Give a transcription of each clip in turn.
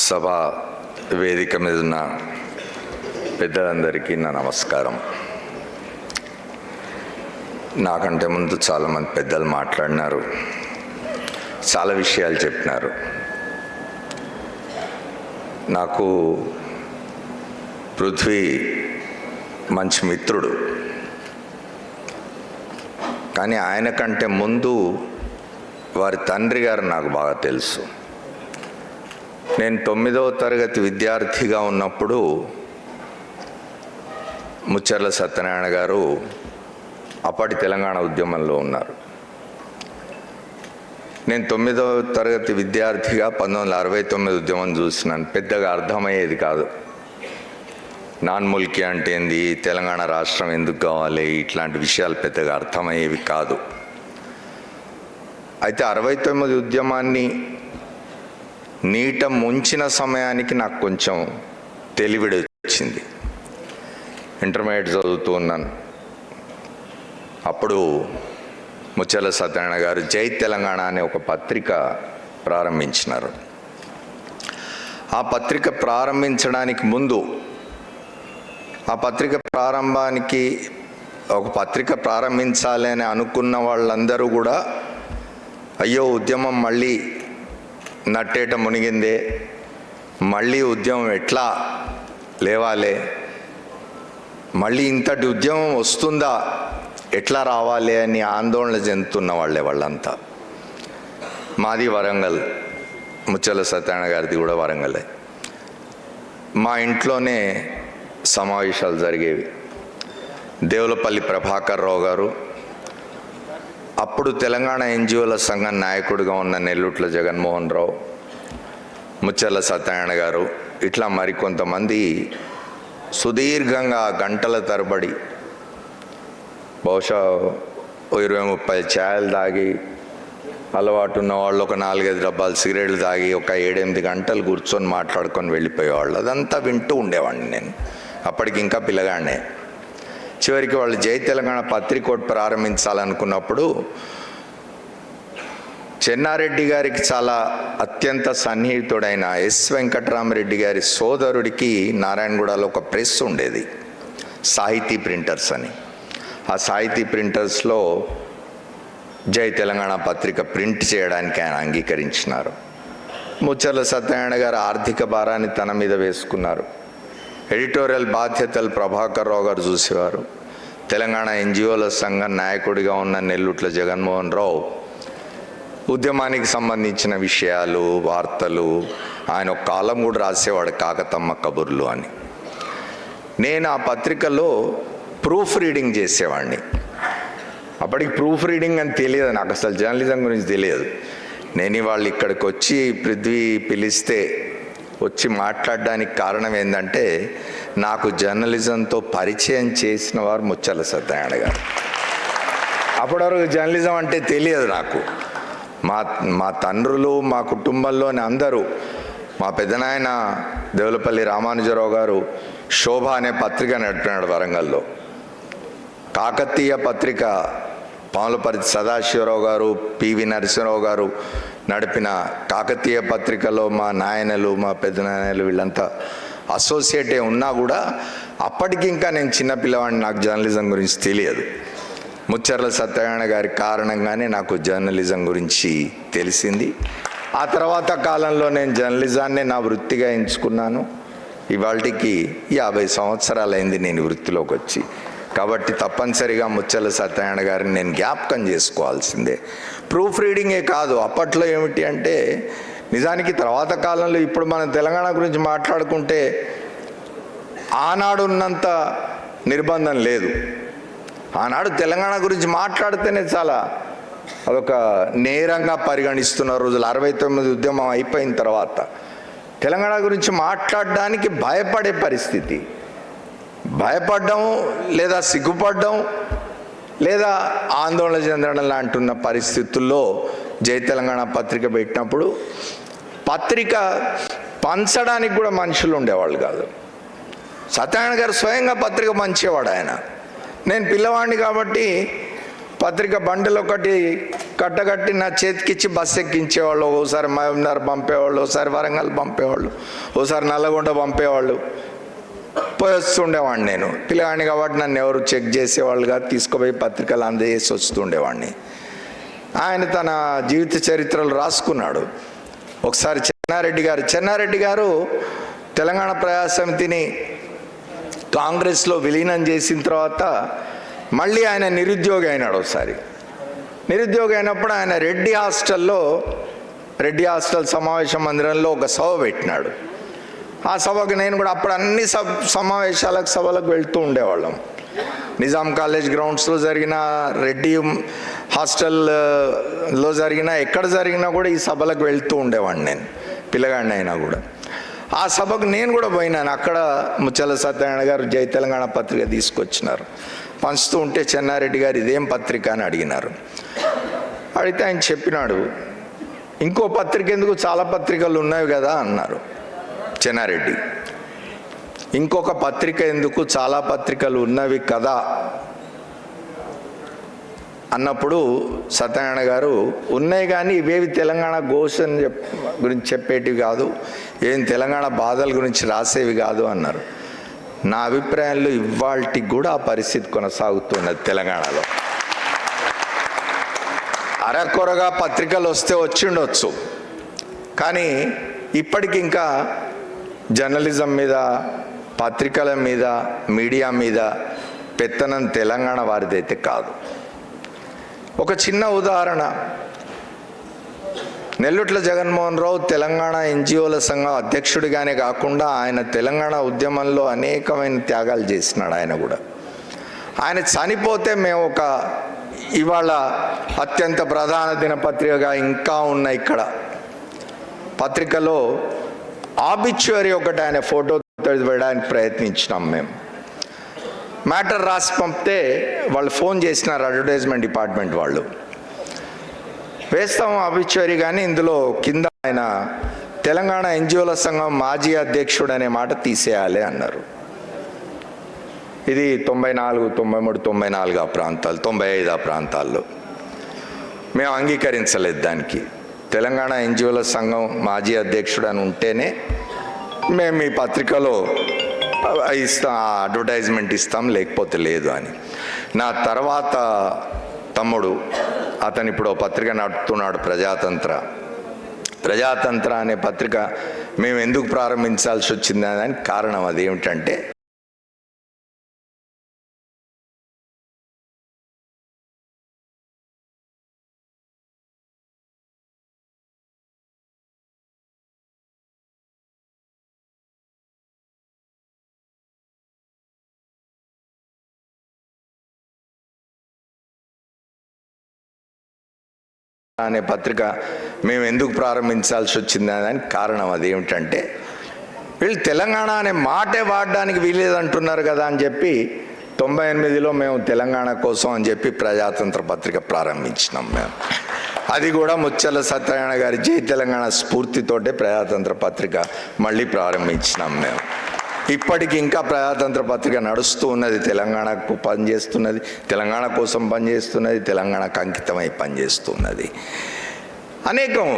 సభ వేదిక మీద ఉన్న పెద్దలందరికీ నా నమస్కారం. నాకంటే ముందు చాలామంది పెద్దలు మాట్లాడినారు, చాలా విషయాలు చెప్పినారు. నాకు పృథ్వీ మంచి మిత్రుడు, కానీ ఆయన కంటే ముందు వారి తండ్రి గారు నాకు బాగా తెలుసు. నేను 9వ తరగతి విద్యార్థిగా ఉన్నప్పుడు ముచ్చర్ల సత్యనారాయణ గారు అప్పటి తెలంగాణ ఉద్యమంలో ఉన్నారు. నేను 9వ తరగతి విద్యార్థిగా 1969 ఉద్యమం చూసినాను. పెద్దగా అర్థమయ్యేది కాదు. నాన్ ముల్కీ అంటే ఏంది, తెలంగాణ రాష్ట్రం ఎందుకు కావాలి, ఇట్లాంటి విషయాలు పెద్దగా అర్థమయ్యేవి కాదు. అయితే 69 ఉద్యమాన్ని నీట ముంచిన సమయానికి నాకు కొంచెం తెలివిడి వచ్చింది. ఇంటర్మీడియట్ చదువుతూ ఉన్నాను. అప్పుడు ముచ్చర్ల సత్యనారాయణ గారు జై తెలంగాణ అనే ఒక పత్రిక ప్రారంభించినారు. ఆ పత్రిక ప్రారంభించడానికి ముందు, ఆ పత్రిక ప్రారంభానికి ఒక పత్రిక ప్రారంభించాలి అని అనుకున్న వాళ్ళందరూ కూడా అయ్యో ఉద్యమం మళ్ళీ నట్టేట మునిగిందే, మళ్ళీ ఉద్యమం ఎట్లా లేవాలి, మళ్ళీ ఇంతటి ఉద్యమం వస్తుందా, ఎట్లా రావాలి అని ఆందోళన చెందుతున్న వాళ్ళంతా. మాది వరంగల్, ముచ్చర్ల సత్యనారాయణ గారిది కూడా వరంగలే. మా ఇంట్లోనే సమావేశాలు జరిగేవి. దేవులపల్లి ప్రభాకర్ రావు గారు, అప్పుడు తెలంగాణ ఎన్జిఓల సంఘం నాయకుడిగా ఉన్న నెల్లూట్ల జగన్మోహన్ రావు, ముచ్చర్ల సత్యనారాయణ గారు, ఇట్లా మరికొంతమంది సుదీర్ఘంగా గంటల తరబడి, బహుశా 20-30 ఛాయలు తాగి, అలవాటు ఉన్న వాళ్ళు ఒక 4-5 డబ్బాలు సిగరెట్లు తాగి ఒక 7-8 గంటలు కూర్చొని మాట్లాడుకొని వెళ్ళిపోయేవాళ్ళు. అదంతా వింటూ ఉండేవాడిని నేను. అప్పటికి ఇంకా పిల్లగానే. చివరికి వాళ్ళు జై తెలంగాణ పత్రిక ప్రారంభించాలనుకున్నప్పుడు చెన్నారెడ్డి గారికి చాలా అత్యంత సన్నిహితుడైన ఎస్ వెంకటరామరెడ్డి గారి సోదరుడికి నారాయణగూడలో ఒక ప్రెస్ ఉండేది, సాహితీ ప్రింటర్స్ అని. ఆ సాహితీ ప్రింటర్స్లో జై తెలంగాణ పత్రిక ప్రింట్ చేయడానికి ఆయన అంగీకరించినారు. ముచ్చర్ల సత్యనారాయణ గారు ఆర్థిక భారాన్ని తన మీద వేసుకున్నారు. ఎడిటోరియల్ బాధ్యతలు ప్రభాకర్ రావు గారు చూసేవారు. తెలంగాణ ఎన్జిఓల సంఘం నాయకుడిగా ఉన్న నెల్లూట్ల జగన్మోహన్ రావు ఉద్యమానికి సంబంధించిన విషయాలు, వార్తలు, ఆయన ఒక కాలం కూడా రాసేవాడు, కాకతమ్మ కబుర్లు అని. నేను ఆ పత్రికలో ప్రూఫ్ రీడింగ్ చేసేవాడిని. అప్పటికి ప్రూఫ్ రీడింగ్ అని తెలియదు నాకు, అసలు జర్నలిజం గురించి తెలియదు. నేను వాళ్ళు ఇక్కడికి వచ్చి పృథ్వీ పిలిస్తే వచ్చి మాట్లాడడానికి కారణం ఏంటంటే, నాకు జర్నలిజంతో పరిచయం చేసిన వారు ముచ్చర్ల సత్యనారాయణ గారు. అప్పటివరకు జర్నలిజం అంటే తెలియదు నాకు. మా తండ్రులు, మా కుటుంబంలోని అందరూ, మా పెద్దనాయన దేవులపల్లి రామానుజరావు గారు శోభ అనే పత్రిక నడిపినాడు వరంగల్లో. కాకతీయ పత్రిక పాములపర్తి సదాశివరావు గారు, పివి నరసింహరావు గారు నడిపిన కాకతీయ పత్రికలో మా నాయనలు, మా పెద్దనాయనలు వీళ్ళంతా అసోసియేటే ఉన్నా కూడా అప్పటికి ఇంకా నేను చిన్నపిల్లవాడిని, నాకు జర్నలిజం గురించి తెలియదు. ముచ్చర్ల సత్యనారాయణ గారి కారణంగానే నాకు జర్నలిజం గురించి తెలిసింది. ఆ తర్వాత కాలంలో నేను జర్నలిజాన్నే నా వృత్తిగా ఎంచుకున్నాను. ఇవాళకి 50 సంవత్సరాలైంది నేను వృత్తిలోకి వచ్చి. కాబట్టి తప్పనిసరిగా ముచ్చర్ల సత్యనారాయణ గారిని నేను జ్ఞాపకం చేసుకోవాల్సిందే. ప్రూఫ్ రీడింగే కాదు, అప్పట్లో ఏమిటి అంటే, నిజానికి తర్వాత కాలంలో ఇప్పుడు మనం తెలంగాణ గురించి మాట్లాడుకుంటే ఆనాడు ఉన్నంత నిర్బంధం లేదు. ఆనాడు తెలంగాణ గురించి మాట్లాడితేనే చాలా అదొక నేరంగా పరిగణిస్తున్న రోజులు. 69 ఉద్యమం అయిపోయిన తర్వాత తెలంగాణ గురించి మాట్లాడడానికి భయపడే పరిస్థితి. భయపడ్డం లేదా సిగ్గుపడ్డం లేదా ఆందోళన చెందడం లాంటి ఉన్న పరిస్థితుల్లో జై తెలంగాణ పత్రిక పెట్టినప్పుడు పత్రిక పంచడానికి కూడా మనుషులు ఉండేవాళ్ళు కాదు. సత్యనారాయణ గారు స్వయంగా పత్రిక పంచేవాడు ఆయన. నేను పిల్లవాడిని కాబట్టి పత్రిక బండిలో ఒకటి కట్టగట్టి నా చేతికిచ్చి బస్సు ఎక్కించేవాళ్ళు. ఓసారి మహబూబ్నగర్ పంపేవాళ్ళు, ఓసారి వరంగల్ పంపేవాళ్ళు, ఓసారి నల్లగొండ పంపేవాళ్ళు. పోయి వస్తుండేవాడిని. నేను పిల్లగాడిని కాబట్టి నన్ను ఎవరు చెక్ చేసేవాళ్ళుగా తీసుకుపోయి పత్రికలు అందజేసి వస్తుండేవాడిని. ఆయన తన జీవిత చరిత్రలు రాసుకున్నాడు. ఒకసారి చెన్నారెడ్డి గారు తెలంగాణ ప్రజాసమితిని కాంగ్రెస్లో విలీనం చేసిన తర్వాత మళ్ళీ ఆయన నిరుద్యోగి అయినాడు. ఒకసారి నిరుద్యోగి అయినప్పుడు ఆయన రెడ్డి హాస్టల్ సమావేశ మందిరంలో ఒక సభ పెట్టినాడు. ఆ సభకు నేను కూడా అప్పుడు అన్ని సభలకు వెళ్తూ ఉండేవాళ్ళం. నిజాం కాలేజ్ గ్రౌండ్స్లో జరిగిన, రెడ్డి హాస్టల్లో జరిగిన, ఎక్కడ జరిగినా కూడా ఈ సభలకు వెళ్తూ ఉండేవాడిని నేను, పిల్లగాడిని అయినా కూడా. ఆ సభకు నేను కూడా పోయినాను. అక్కడ ముచ్చల సత్యనారాయణ గారు జై తెలంగాణ పత్రిక తీసుకొచ్చినారు. పంచుతూ ఉంటే చెన్నారెడ్డి గారు ఇదేం పత్రిక అని అడిగినారు. అడిగితే ఆయన చెప్పినాడు, ఇంకో పత్రిక ఎందుకు, చాలా పత్రికలు ఉన్నవి కదా అన్నారు చెన్నారెడ్డి. ఇంకొక పత్రిక ఎందుకు, చాలా పత్రికలు ఉన్నవి కదా అన్నప్పుడు సత్యనారాయణ గారు, ఉన్నాయి కానీ ఇవేవి తెలంగాణ ఘోషణ గురించి చెప్పేటివి కాదు, ఏం తెలంగాణ బాధల గురించి రాసేవి కాదు అన్నారు. నా అభిప్రాయంలో ఇవాళకి కూడా ఆ పరిస్థితి కొనసాగుతున్నది తెలంగాణలో. అరకొరగా పత్రికలు వస్తే వచ్చిండొచ్చు, కానీ ఇప్పటికి ఇంకా జర్నలిజం మీద, పత్రికల మీద, మీడియా మీద పెత్తనం తెలంగాణ వారిదైతే కాదు. ఒక చిన్న ఉదాహరణ, నెల్లుట్ల జగన్మోహన్ రావు తెలంగాణ ఎన్జిఓల సంఘం అధ్యక్షుడిగానే కాకుండా ఆయన తెలంగాణ ఉద్యమంలో అనేకమైన త్యాగాలు చేసినాడు. ఆయన చనిపోతే మేము ఇవాళ అత్యంత ప్రధాన దినపత్రికగా ఇంకా ఉన్న ఇక్కడ పత్రికలో ఆబిచ్యువరీ ఒకటి ఆయన ఫోటో వేయడానికి ప్రయత్నించినాం. మేము మ్యాటర్ రాసి పంపితే వాళ్ళు ఫోన్ చేసినారు, అడ్వర్టైజ్మెంట్ డిపార్ట్మెంట్ వాళ్ళు, వేస్తాం ఆబిచ్యువరీ, కానీ ఇందులో కింద ఆయన తెలంగాణ ఎన్జిఓల సంఘం మాజీ అధ్యక్షుడు అనే మాట తీసేయాలి అన్నారు. ఇది 94, 93, 94 ఆ ప్రాంతాలు, 95 ఆ ప్రాంతాల్లో. మేము అంగీకరించలేదు దానికి. తెలంగాణ ఎన్జిఓల సంఘం మాజీ అధ్యక్షుడు అని ఉంటేనే మేము ఈ పత్రికలో ఇస్తాం, అడ్వర్టైజ్మెంట్ ఇస్తాం, లేకపోతే లేదు అని. నా తర్వాత తమ్ముడు, అతను ఇప్పుడు పత్రిక నడుపుతున్నాడు, ప్రజాతంత్ర అనే పత్రిక మేము ఎందుకు ప్రారంభించాల్సి వచ్చింది దానికి కారణం అదేమిటంటే, దానికి కారణం అదేమిటంటే, వీళ్ళు తెలంగాణ అనే మాటే వాడడానికి వీలేదంటున్నారు కదా అని చెప్పి 98లో మేము తెలంగాణ కోసం అని చెప్పి ప్రజాతంత్ర పత్రిక ప్రారంభించినాం. మేము అది కూడా ముచ్చల సత్యనారాయణ గారి జై తెలంగాణ స్ఫూర్తితోటే ప్రజాతంత్ర పత్రిక మళ్ళీ ప్రారంభించినాం. మేము ఇప్పటికి ఇంకా ప్రజాతంత్ర పత్రిక నడుస్తూ ఉన్నది, తెలంగాణకు పనిచేస్తున్నది, తెలంగాణ కోసం పనిచేస్తున్నది, తెలంగాణకు అంకితమై పనిచేస్తున్నది. అనేకం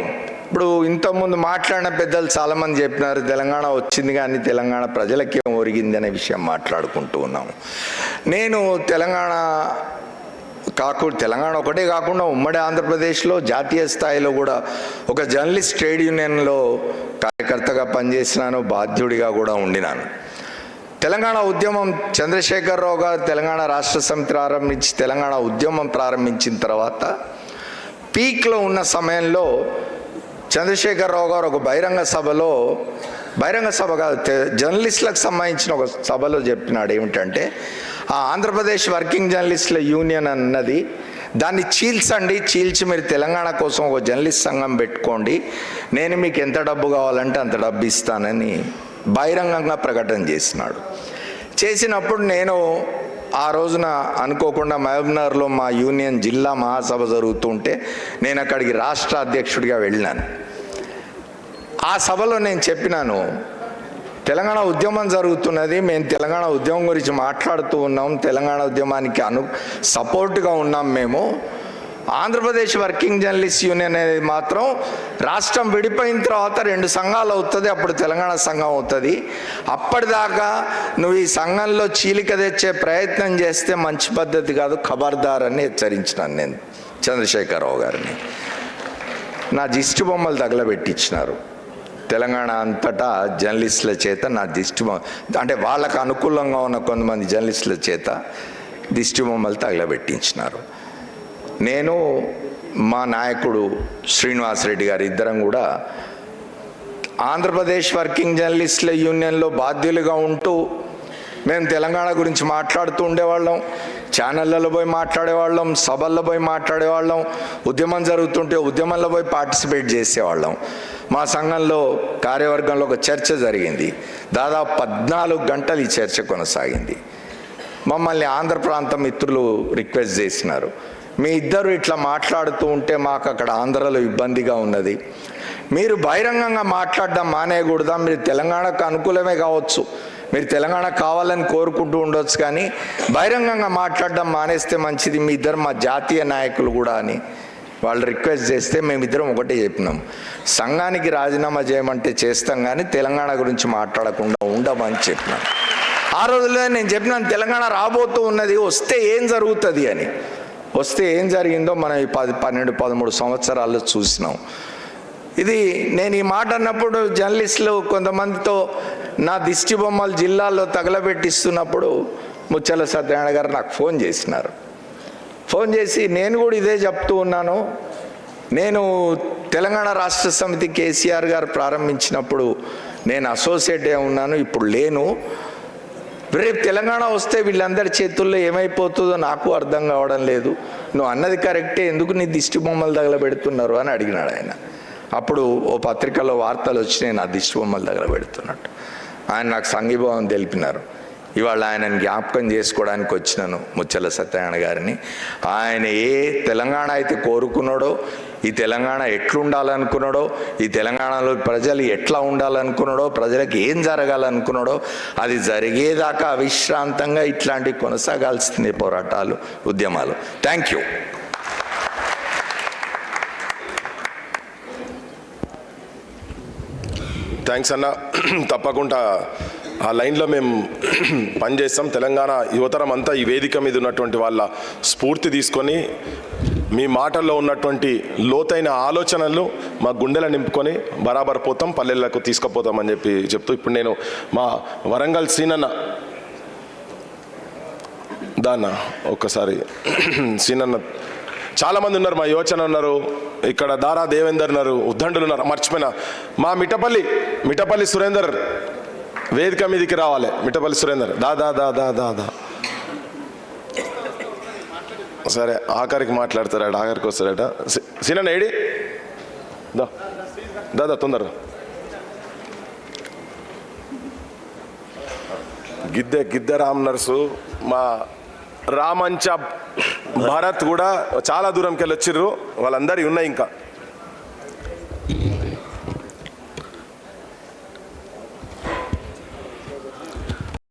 ఇప్పుడు ఇంతకుముందు మాట్లాడిన పెద్దలు చాలామంది చెప్పినారు, తెలంగాణ వచ్చింది కానీ తెలంగాణ ప్రజలకేం ఒరిగింది అనే విషయం మాట్లాడుకుంటూ ఉన్నాము. నేను తెలంగాణ ఒకటే కాకుండా ఉమ్మడి ఆంధ్రప్రదేశ్లో జాతీయ స్థాయిలో కూడా ఒక జర్నలిస్ట్ ట్రేడ్ యూనియన్లో కార్యకర్తగా పనిచేసినాను, బాధ్యుడిగా కూడా ఉండినాను. తెలంగాణ ఉద్యమం చంద్రశేఖరరావు గారు తెలంగాణ రాష్ట్ర సమితి ప్రారంభించి తెలంగాణ ఉద్యమం ప్రారంభించిన తర్వాత పీక్లో ఉన్న సమయంలో చంద్రశేఖరరావు గారు ఒక బహిరంగ సభ కాదు, జర్నలిస్టులకు సంబంధించిన ఒక సభలో చెప్పినాడు ఏమిటంటే, ఆ ఆంధ్రప్రదేశ్ వర్కింగ్ జర్నలిస్టుల యూనియన్ అన్నది దాన్ని చీల్చి మీరు తెలంగాణ కోసం ఒక జర్నలిస్ట్ సంఘం పెట్టుకోండి, నేను మీకు ఎంత డబ్బు కావాలంటే అంత డబ్బు ఇస్తానని బహిరంగంగా ప్రకటన చేసినప్పుడు నేను ఆ రోజున అనుకోకుండా మహబూబ్నగర్లో మా యూనియన్ జిల్లా మహాసభ జరుగుతుంటే నేను అక్కడికి రాష్ట్ర అధ్యక్షుడిగా వెళ్ళినాను. ఆ సభలో నేను చెప్పినాను, తెలంగాణ ఉద్యమం జరుగుతున్నది, మేము తెలంగాణ ఉద్యమం గురించి మాట్లాడుతూ ఉన్నాం, తెలంగాణ ఉద్యమానికి సపోర్ట్గా ఉన్నాం మేము. ఆంధ్రప్రదేశ్ వర్కింగ్ జర్నలిస్ట్ యూనియన్ అనేది మాత్రం రాష్ట్రం విడిపోయిన తర్వాత 2 సంఘాలు అవుతుంది, అప్పుడు తెలంగాణ సంఘం అవుతుంది. అప్పటిదాకా నువ్వు ఈ సంఘంలో చీలిక తెచ్చే ప్రయత్నం చేస్తే మంచి పద్ధతి కాదు, ఖబర్దార్ అని హెచ్చరించినాను నేను చంద్రశేఖరరావు గారిని. నా దిష్టి బొమ్మలు తగలబెట్టించినారు తెలంగాణ అంతటా జర్నలిస్టుల చేత. నా దిష్టి అంటే వాళ్ళకు అనుకూలంగా ఉన్న కొంతమంది జర్నలిస్టుల చేత దిష్టి బొమ్మలు తగలబెట్టించినారు. నేను మా నాయకుడు శ్రీనివాసరెడ్డి గారు ఇద్దరం కూడా ఆంధ్రప్రదేశ్ వర్కింగ్ జర్నలిస్టుల యూనియన్లో బాధ్యులుగా ఉంటూ మేము తెలంగాణ గురించి మాట్లాడుతూ ఉండేవాళ్ళం, ఛానళ్ళలో పోయి మాట్లాడేవాళ్ళం, సభల్లో పోయి మాట్లాడేవాళ్ళం, ఉద్యమం జరుగుతుంటే ఉద్యమంలో పోయి పార్టిసిపేట్ చేసేవాళ్ళం. మా సంఘంలో కార్యవర్గంలో ఒక చర్చ జరిగింది, దాదాపు 14 గంటలు ఈ చర్చ కొనసాగింది. మమ్మల్ని ఆంధ్ర ప్రాంత మిత్రులు రిక్వెస్ట్ చేసినారు, మీ ఇద్దరు ఇట్లా మాట్లాడుతూ ఉంటే మాకు అక్కడ ఆంధ్రలో ఇబ్బందిగా ఉన్నది, మీరు బహిరంగంగా మాట్లాడడం మానేయకూడదా? మీరు తెలంగాణకు అనుకూలమే కావచ్చు, మీరు తెలంగాణ కావాలని కోరుకుంటూ ఉండొచ్చు, కానీ బహిరంగంగా మాట్లాడడం మానేస్తే మంచిది, మీ ఇద్దరు మా జాతీయ నాయకులు కూడా అని వాళ్ళు రిక్వెస్ట్ చేస్తే మేమిద్దరం ఒకటే చెప్పినాం, సంఘానికి రాజీనామా చేయమంటే చేస్తాం కానీ తెలంగాణ గురించి మాట్లాడకుండా ఉండమని చెప్పినాం. ఆ రోజుల్లో నేను చెప్పినాను, తెలంగాణ రాబోతూ ఉన్నది, వస్తే ఏం జరుగుతుంది అని. వస్తే ఏం జరిగిందో మనం ఈ 10, 12, 13 సంవత్సరాల్లో చూసినాం. ఇది నేను ఈ మాట అన్నప్పుడు జర్నలిస్టులు కొంతమందితో నా దిష్టి బొమ్మలు జిల్లాల్లో తగలబెట్టిస్తున్నప్పుడు ముచ్చల సత్యనారాయణ గారు నాకు ఫోన్ చేసినారు. ఫోన్ చేసి నేను కూడా ఇదే చెప్తూ ఉన్నాను, నేను తెలంగాణ రాష్ట్ర సమితి కేసీఆర్ గారు ప్రారంభించినప్పుడు నేను అసోసియేటే ఉన్నాను, ఇప్పుడు లేను, రేపు తెలంగాణ వస్తే వీళ్ళందరి చేతుల్లో ఏమైపోతుందో నాకు అర్థం కావడం లేదు, నువ్వు అన్నది కరెక్టే, ఎందుకు నీ దిష్టి బొమ్మలు తగలబెడుతున్నారు అని అడిగినాడు ఆయన. అప్పుడు ఓ పత్రికలో వార్తలు వచ్చినాయి నా దిష్టి బొమ్మలు తగలబెడుతున్నట్టు. ఆయన నాకు సంఘీభావం తెలిపినారు. ఇవాళ ఆయనను జ్ఞాపకం చేసుకోవడానికి వచ్చినాను ముచ్చల సత్యనారాయణ గారిని. ఆయన ఏ తెలంగాణ అయితే కోరుకున్నాడో, ఈ తెలంగాణ ఎట్లుండాలనుకున్నాడో, ఈ తెలంగాణలో ప్రజలు ఎట్లా ఉండాలనుకున్నాడో, ప్రజలకు ఏం జరగాలనుకున్నాడో అది జరిగేదాకా అవిశ్రాంతంగా ఇట్లాంటివి కొనసాగాల్సిందే పోరాటాలు, ఉద్యమాలు. Thank you. థ్యాంక్స్ అన్న. తప్పకుండా ఆ లైన్లో మేము పనిచేస్తాం. తెలంగాణ యువతరం అంతా ఈ వేదిక మీద ఉన్నటువంటి వాళ్ళ స్ఫూర్తి తీసుకొని మీ మాటల్లో ఉన్నటువంటి లోతైన ఆలోచనలు మా గుండెల నింపుకొని బరాబర్ పోతాం, పల్లెలకు తీసుకుపోతామని చెప్తూ ఇప్పుడు నేను మా వరంగల్ సీనన్న దాన్న ఒక్కసారి సీనన్న చాలామంది ఉన్నారు, మా యోచన ఉన్నారు, ఇక్కడ దారా దేవేందర్ ఉన్నారు, ఉద్దండులు ఉన్నారు, మర్చిపోయినా మా మిఠపల్లి సురేందర్ వేదిక మీదకి రావాలి. మిఠపల్లి సురేందర్ దా సరే ఆఖరికి మాట్లాడతారట, ఆఖరికి వస్తారట. సీనన్న ఏడి దా తొందరగా. గిద్దె రామ్ నర్సు, మా రామంచ భరత్ కూడా చాలా దూరంకి వెళ్ళి వచ్చిర్రు, వాళ్ళందరి ఉన్నాయి ఇంకా